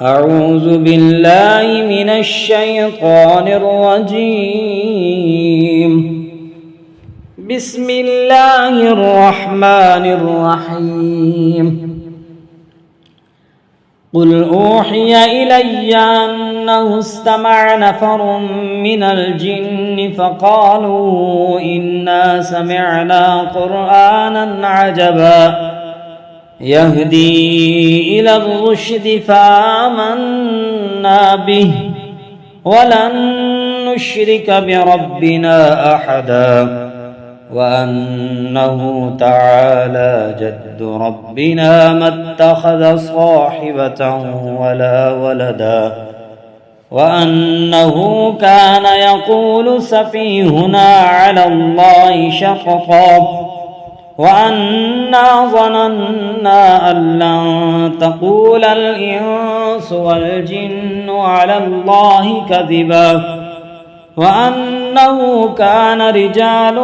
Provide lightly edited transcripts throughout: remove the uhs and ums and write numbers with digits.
أعوذ بالله من الشيطان الرجيم. بسم الله الرحمن الرحيم. قل أوحي إلي أنه استمع نفر من الجن فقالوا إنا سمعنا قرآنا عجبا يهدي إلى الرشد فآمنا به ولن نشرك بربنا أحدا وأنه تعالى جد ربنا ما اتخذ صاحبة ولا ولدا وأنه كان يقول سفيهنا على الله شططا وأنا ظننا أن لن تقول الإنس والجن على الله كذبا وأنه كان رجال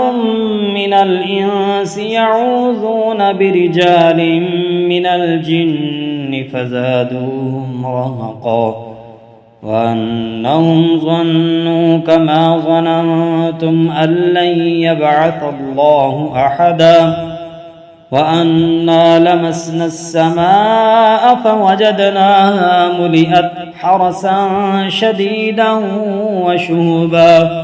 من الإنس يعوذون برجال من الجن فزادوهم رهقا وأنهم ظنوا كما ظننتم أن لن يبعث الله أحدا وأنا لمسنا السماء فوجدناها ملئت حرسا شديدا وشهبا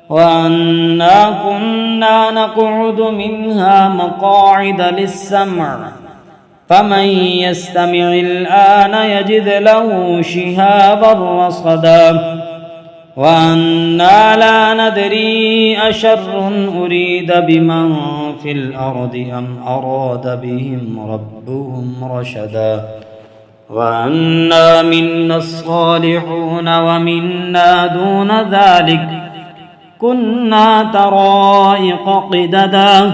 وأنا كنا نقعد منها مقاعد للسمع فمن يستمع الآن يجد له شهابا رصدا وأنا لا ندري أشر أريد بمن في الأرض أم أراد بهم ربهم رشدا وأنا منا الصالحون ومنا دون ذلك كنا طرائق قددا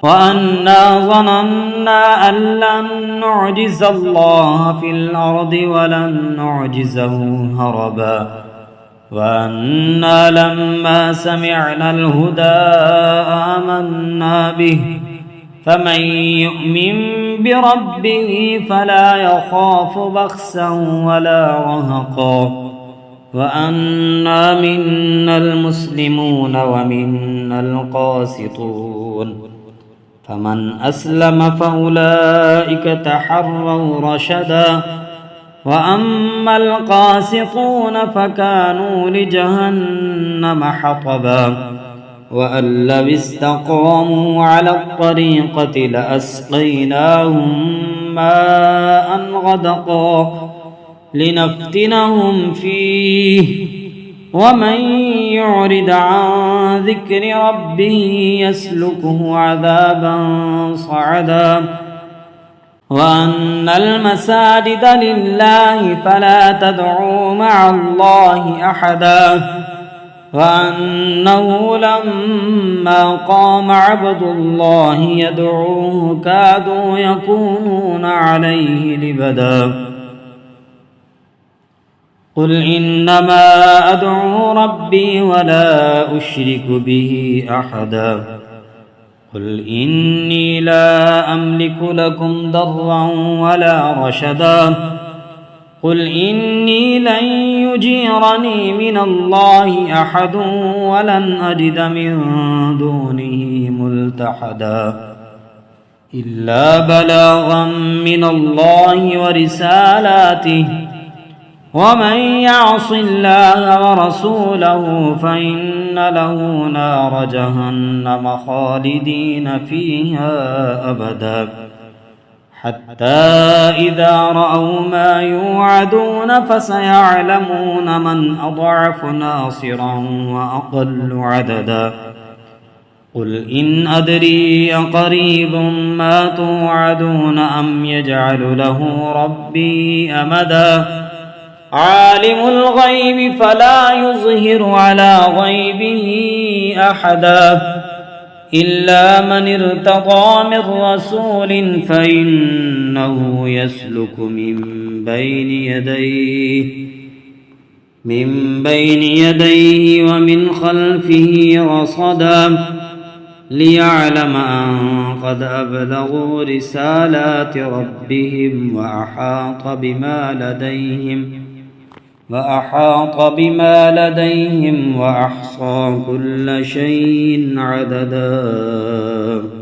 وأنا ظننا أن لن نعجز الله في الأرض ولن نعجزه هربا وأنا لما سمعنا الهدى آمنا به فمن يؤمن بربه فلا يخاف بخسا ولا رهقا وأنا منا المسلمون ومنا القاسطون فمن أسلم فأولئك تحروا رشدا وأما القاسطون فكانوا لجهنم حطبا وأن لو استقاموا على الطريقة لأسقيناهم ماء غدقا لنفتنهم فيه ومن يعرض عن ذكر ربه يسلكه عذابا صعدا وأن المساجد لله فلا تدعوا مع الله أحدا وأنه لما قام عبد الله يدعوه كادوا يكونون عليه لبدا قل إنما أدعو ربي ولا أشرك به أحدا قل إني لا أملك لكم ضرا ولا رشدا قل إني لن يجيرني من الله أحد ولن أجد من دونه ملتحدا إلا بلاغا من الله ورسالاته ومن يعص الله ورسوله فإن له نار جهنم خالدين فيها أبدا حتى إذا رأوا ما يوعدون فسيعلمون من أضعف ناصرا وأقل عددا قل إن أدري أقريب ما توعدون أم يجعل له ربي أمدا عالم الغيب فلا يظهر على غيبه أحدا إلا من ارتضى من رسول فإنه يسلك من بين يديه ومن خلفه رصدا ليعلم أن قد أبلغوا رسالات ربهم وأحاط بما لديهم وأحصى كل شيء عددا